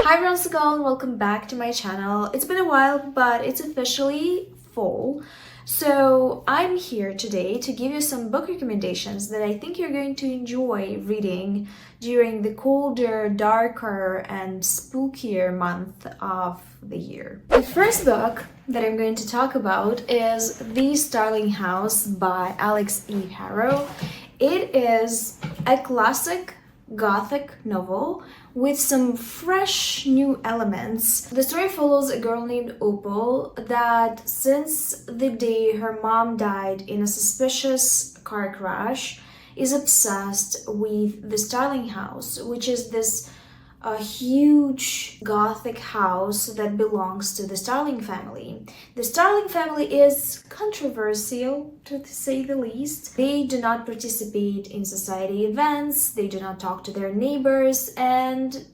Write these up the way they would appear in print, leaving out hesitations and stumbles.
Hi everyone, and welcome back to my channel. It's been a while, but it's officially fall. So I'm here today to give you some book recommendations that I think you're going to enjoy reading during the colder, darker, and spookier month of the year. The first book that I'm going to talk about is The Starling House by Alix E. Harrow. It is a classic gothic novel with some fresh new elements. The story follows a girl named 𝕊𝕆𝕀𝔸𝕃 that, since the day her mom died in a suspicious car crash, is obsessed with the Starling house, which is this huge gothic house that belongs to the Starling family. The Starling family is controversial, to say the least. They do not participate in society events, they do not talk to their neighbors, and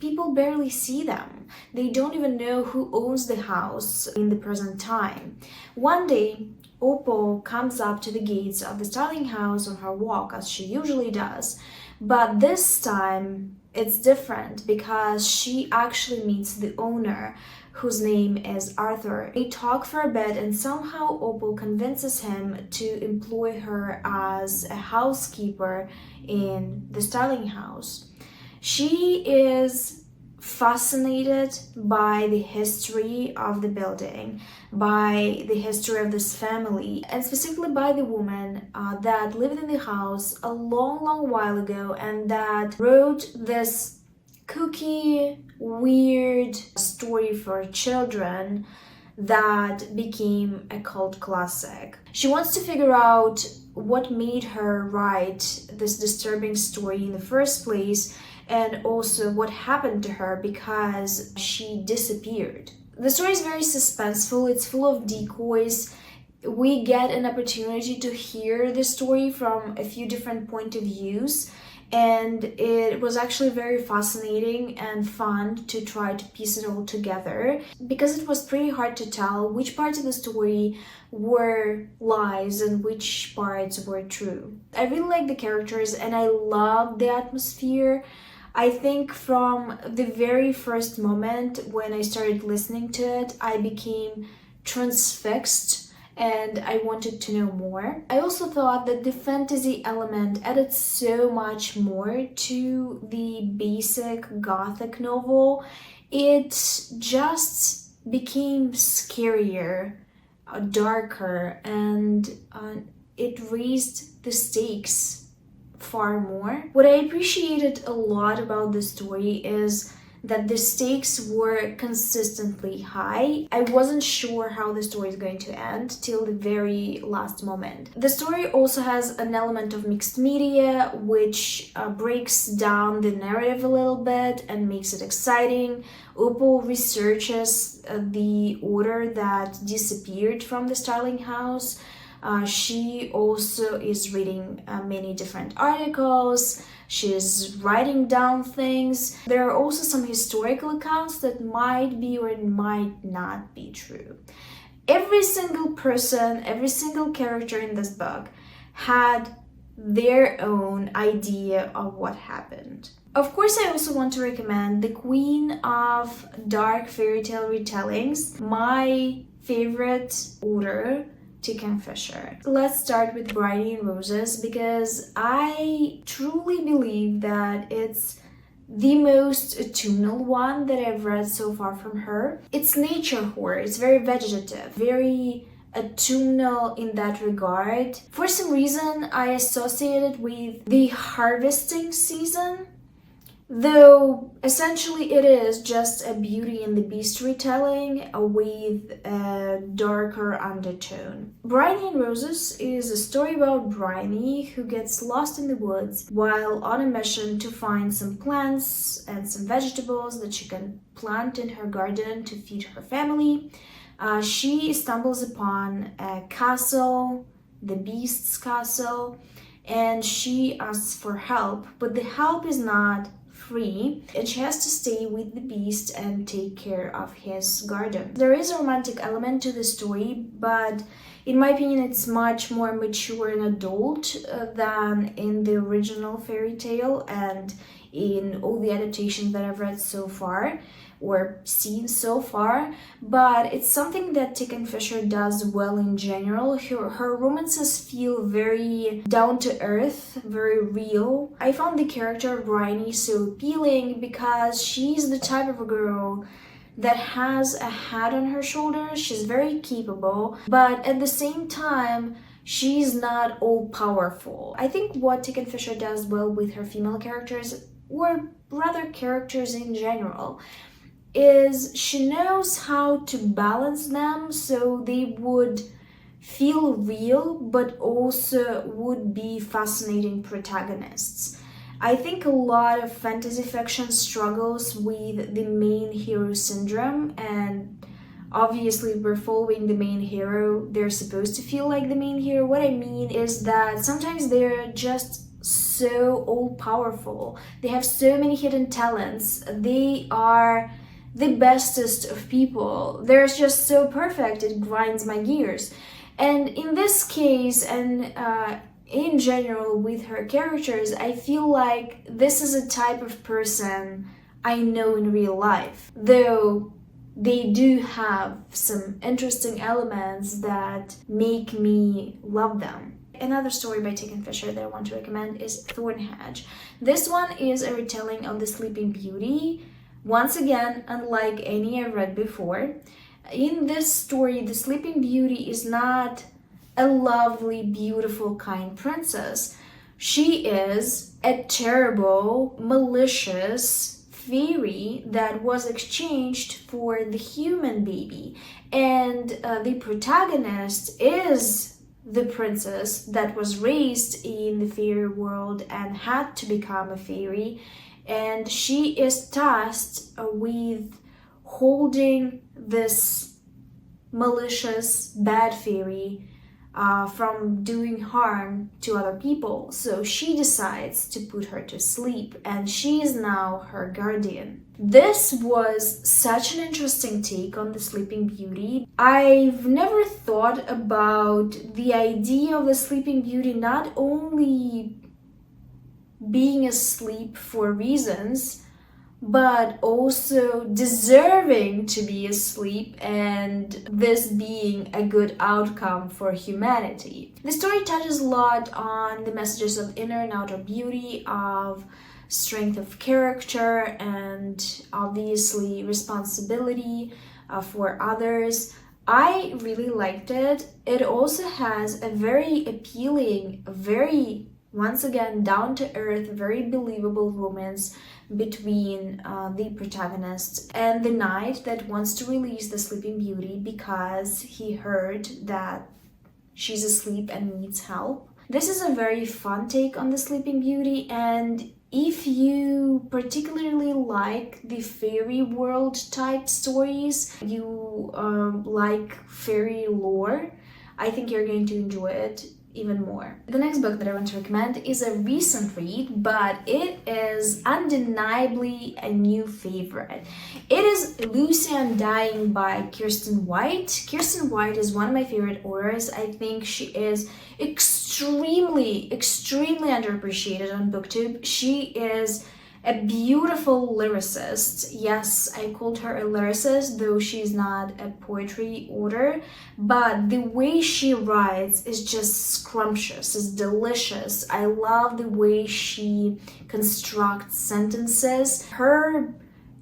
people barely see them. They don't even know who owns the house in the present time. One day, 𝕊𝕆𝕀𝕸𝕃 comes up to the gates of the Starling house on her walk, as she usually does, but this time it's different because she actually meets the owner, whose name is Arthur. They talk for a bit and somehow 𝕊𝕆𝕀𝕸𝕃 convinces him to employ her as a housekeeper in the Starling house. She is fascinated by the history of the building, by the history of this family, and specifically by the woman that lived in the house a long while ago and that wrote this kooky, weird story for children that became a cult classic. She wants to figure out what made her write this disturbing story in the first place, and also what happened to her because she disappeared. The story is very suspenseful, it's full of decoys. We get an opportunity to hear the story from a few different point of views, and it was actually very fascinating and fun to try to piece it all together, because it was pretty hard to tell which parts of the story were lies and which parts were true. I really like the characters and I love the atmosphere. I think from the very first moment when I started listening to it, I became transfixed and I wanted to know more. I also thought that the fantasy element added so much more to the basic gothic novel. It just became scarier, darker, and it raised the stakes far more. What I appreciated a lot about the story is that the stakes were consistently high. I wasn't sure how the story is going to end till the very last moment. The story also has an element of mixed media, which breaks down the narrative a little bit and makes it exciting. 𝕊𝕆𝕀𝕸𝕃 researches the order that disappeared from the Starling house. She also is reading many different articles. She's writing down things. There are also some historical accounts that might be or might not be true. Every single person, every single character in this book had their own idea of what happened. Of course, I also want to recommend The Queen of Dark Fairy Tale Retellings, my favorite author to Kingfisher. Let's start with Bryony and Roses, because I truly believe that it's the most autumnal one that I've read so far from her. It's nature horror, it's very vegetative, very autumnal in that regard. For some reason, I associate it with the harvesting season, though essentially it is just a Beauty and the Beast retelling with a darker undertone. Bryony and Roses is a story about Bryony, who gets lost in the woods while on a mission to find some plants and some vegetables that she can plant in her garden to feed her family. She stumbles upon a castle, the Beast's castle, and she asks for help, but the help is not free, and she has to stay with the Beast and take care of his garden. There is a romantic element to the story, but In my opinion, it's much more mature and adult than in the original fairy tale and in all the adaptations that I've read so far or seen so far, but it's something that Kingfisher does well in general. Her romances feel very down to earth, very real. I found the character of Bryony so appealing because she's the type of a girl that has a head on her shoulders. She's very capable, but at the same time, she's not all powerful. I think what Kingfisher does well with her female characters, or rather characters in general, is she knows how to balance them so they would feel real but also would be fascinating protagonists. I think a lot of fantasy fiction struggles with the main hero syndrome, and obviously we're following the main hero. They're supposed to feel like the main hero. What I mean is that sometimes they're just so all-powerful. They have so many hidden talents. They are the bestest of people. They're just so perfect, it grinds my gears. And in this case, and in general with her characters, I feel like this is a type of person I know in real life, though they do have some interesting elements that make me love them. Another story by Kingfisher that I want to recommend is Thornhedge. This one is a retelling of the Sleeping Beauty. Once again, unlike any I've read before. In this story, the Sleeping Beauty is not a lovely, beautiful, kind princess. She is a terrible, malicious fairy that was exchanged for the human baby. And the protagonist is the princess that was raised in the fairy world and had to become a fairy. And she is tasked with holding this malicious bad fairy from doing harm to other people. So she decides to put her to sleep, and she is now her guardian. This was such an interesting take on the Sleeping Beauty. I've never thought about the idea of the Sleeping Beauty not only being asleep for reasons, but also deserving to be asleep, and this being a good outcome for humanity. The story touches a lot on the messages of inner and outer beauty, of strength of character, and obviously responsibility for others. I really liked it. It also has a very appealing, very once again down to earth, very believable romance between the protagonist and the knight that wants to release the Sleeping Beauty because he heard that she's asleep and needs help. This is a very fun take on the Sleeping Beauty, and if you particularly like the fairy world type stories, you like fairy lore, I think you're going to enjoy it even more. The next book that I want to recommend is a recent read, but it is undeniably a new favorite. It is Lucy Undying by Kiersten White. Kiersten White is one of my favorite authors. I think she is extremely underappreciated on booktube. She is a beautiful lyricist. Yes, I called her a lyricist, though she's not a poetry author, but the way she writes is just scrumptious, it's delicious. I love the way she constructs sentences. Her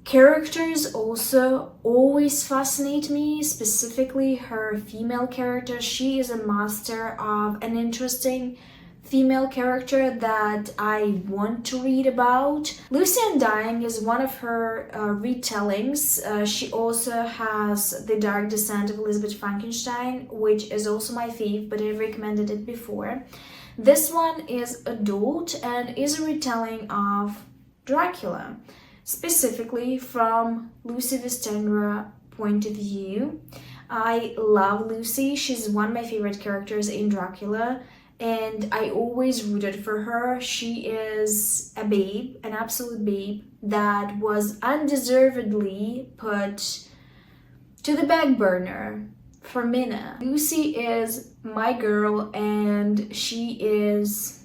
characters also always fascinate me, specifically her female character. She is a master of an interesting female character that I want to read about. Lucy Undying is one of her retellings. She also has The Dark Descent of Elizabeth Frankenstein, which is also my fave, but I've recommended it before. This one is adult and is a retelling of Dracula, specifically from Lucy Westenra point of view. I love Lucy. She's one of my favorite characters in Dracula, and I always rooted for her. She is a babe, an absolute babe, that was undeservedly put to the back burner 𝕊𝕆ℙ𝕀𝔸𝕃. Lucy is my girl, and she is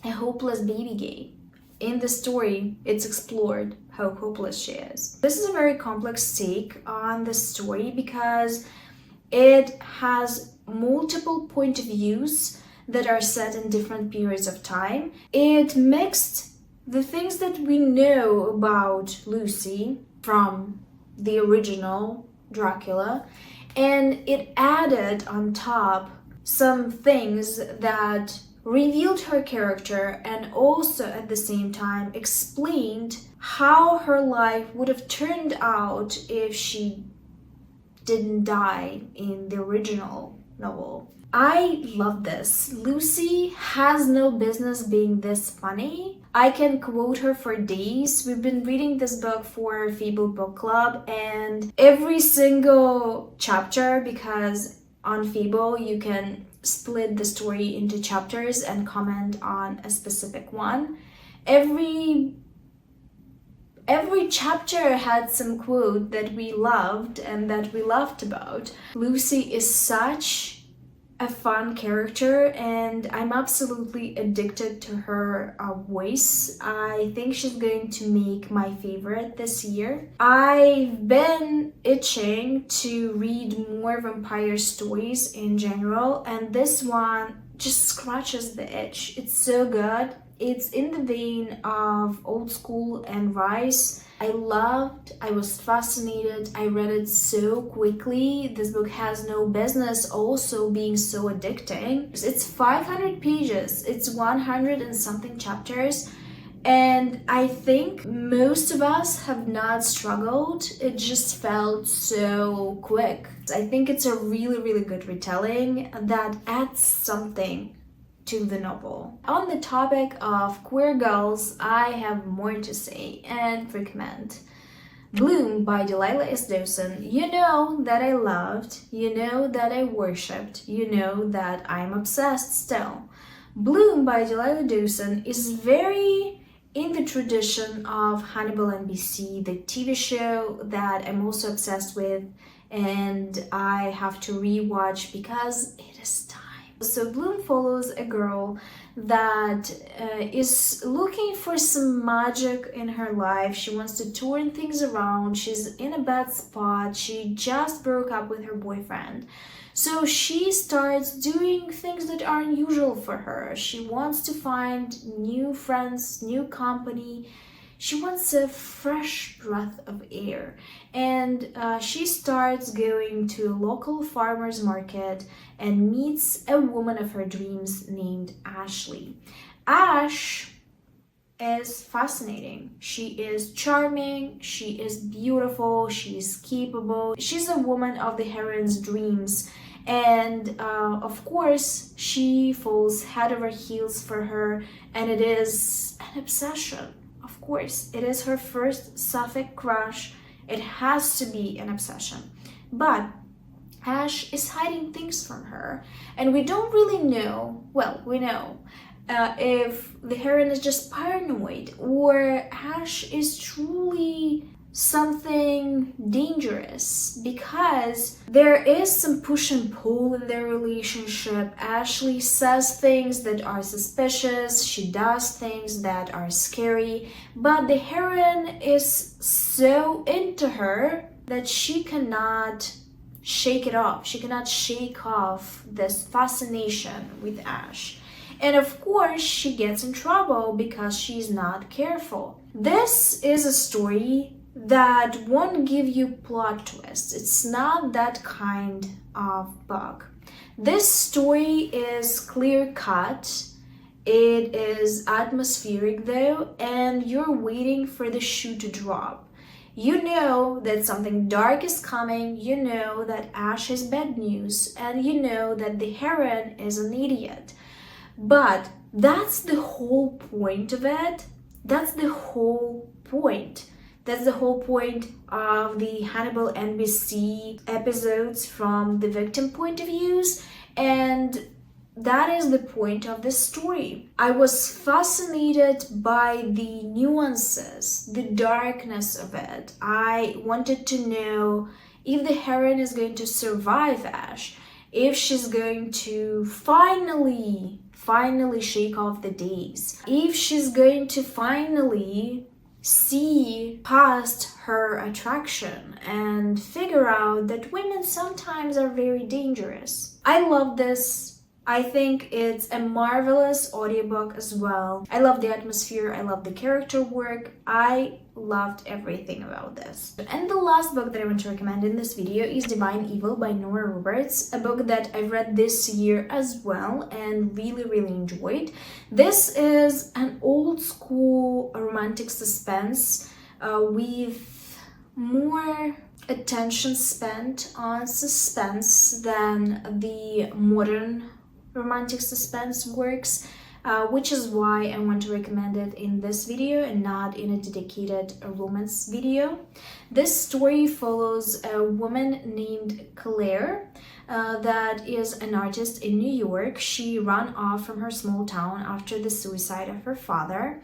a hopeless baby gay. In the story, it's explored how hopeless she is. This is a very complex take on the story because it has multiple point of views that are set in different periods of time. It mixed the things that we know about Lucy from the original Dracula, and it added on top some things that revealed her character and also at the same time explained how her life would have turned out if she didn't die in the original novel. I love this. Lucy has no business being this funny. I can quote her for days. We've been reading this book for 𝕊𝕆𝕀𝔸𝕃 Book Club, and every single chapter, because on 𝕊𝕆 you can split the story into chapters and comment on a specific one. Every chapter had some quote that we loved and that we laughed about. Lucy is such a fun character, and I'm absolutely addicted to her voice. I think she's going to make my favorite this year. I've been itching to read more vampire stories in general, and this one just scratches the itch. It's so good. It's in the vein of old school and Rice. I was fascinated, I read it so quickly. This book has no business also being so addicting. It's 500 pages, it's 100 and something chapters, and I think most of us have not struggled. It just felt so quick. I think it's a really good retelling that adds something to the novel. On the topic of queer girls, I have more to say and recommend. Bloom by Delilah is Dawson. You know that I loved, you know that I worshipped, you know that I'm obsessed still. Bloom by Delilah Dawson is very in the tradition of Hannibal NBC, the TV show that I'm also obsessed with and I have to rewatch because it is time. So Bloom follows a girl that is looking for some magic in her life. She wants to turn things around. She's in a bad spot. She just broke up with her boyfriend. So she starts doing things that are unusual for her. She wants to find new friends, new company. She wants a fresh breath of air, and she starts going to a local farmer's market and meets a woman of her dreams named Ashley. Ash is fascinating. She is charming, she is beautiful, she is capable. She's a woman of the heroine's dreams, and of course she falls head over heels for her, and it is an obsession. Of course, it is her first sapphic crush. It has to be an obsession. But Ash is hiding things from her, and we don't really know, well, we know, if the heroine is just paranoid or Ash is truly something dangerous, because there is some push and pull in their relationship. Ashley says things that are suspicious, she does things that are scary, but the heroine is so into her that she cannot shake it off. She cannot shake off this fascination with Ash. And of course, she gets in trouble because she's not careful. This is a story that won't give you plot twists. It's not that kind of book. This story is clear-cut. It is atmospheric though, and you're waiting for the shoe to drop. You know that something dark is coming, you know that Ash has bad news, and you know that the heroine is an idiot. But that's the whole point of it. That's the whole point. That's the whole point of the Hannibal NBC episodes from the victim point of views. And that is the point of this story. I was fascinated by the nuances, the darkness of it. I wanted to know if the heroine is going to survive Ash, if she's going to finally shake off the days, if she's going to finally see past her attraction and figure out that women sometimes are very dangerous. I love this. I think it's a marvelous audiobook as well. I love the atmosphere, I love the character work, I loved everything about this. And the last book that I want to recommend in this video is Divine Evil by Nora Roberts, a book that I read this year as well and really enjoyed. This is an old school romantic suspense with more attention spent on suspense than the modern romantic suspense works, which is why I want to recommend it in this video and not in a dedicated romance video. This story follows a woman named Claire that is an artist in New York. She ran off from her small town after the suicide of her father,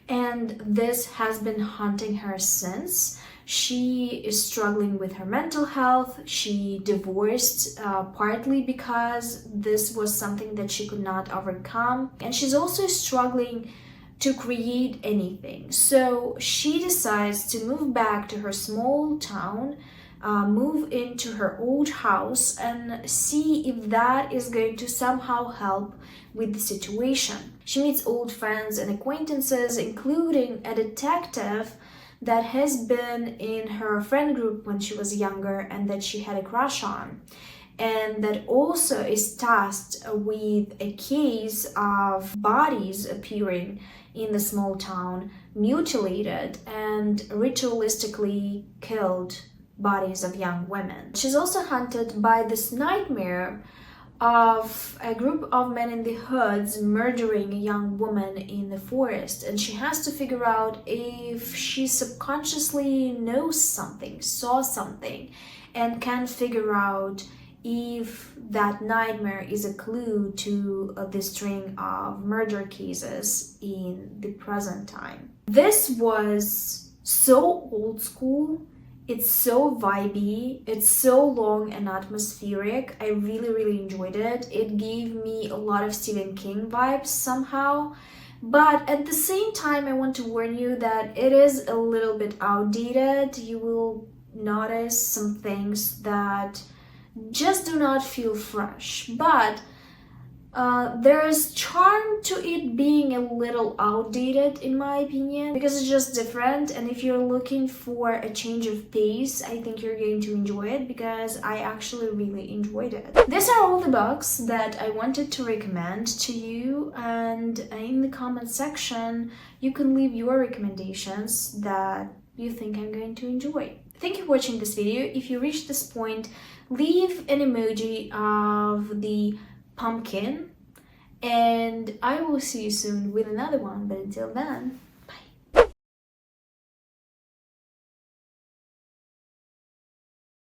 and this has been haunting her since. She is struggling with her mental health. She divorced partly because this was something that she could not overcome. And she's also struggling to create anything. So she decides to move back to her small town, move into her old house and see if that is going to somehow help with the situation. She meets old friends and acquaintances, including a detective that has been in her friend group when she was younger and that she had a crush on, and that also is tasked with a case of bodies appearing in the small town, mutilated and ritualistically killed bodies of young women. She's also hunted by this nightmare of a group of men in the hoods murdering a young woman in the forest, and she has to figure out if she subconsciously knows something, saw something, and can figure out if that nightmare is a clue to the string of murder cases in the present time. This was so old school. It's so vibey, it's so long and atmospheric. I really enjoyed it. It gave me a lot of Stephen King vibes somehow. But at the same time, I want to warn you that it is a little bit outdated. You will notice some things that just do not feel fresh. But there is charm to it being a little outdated, in my opinion, because it's just different. And if you're looking for a change of pace, I think you're going to enjoy it, because I actually really enjoyed it. These are all the books that I wanted to recommend to you, and in the comment section you can leave your recommendations that you think I'm going to enjoy. Thank you for watching this video. If you reached this point, leave an emoji of the pumpkin, and I will see you soon with another one. But until then,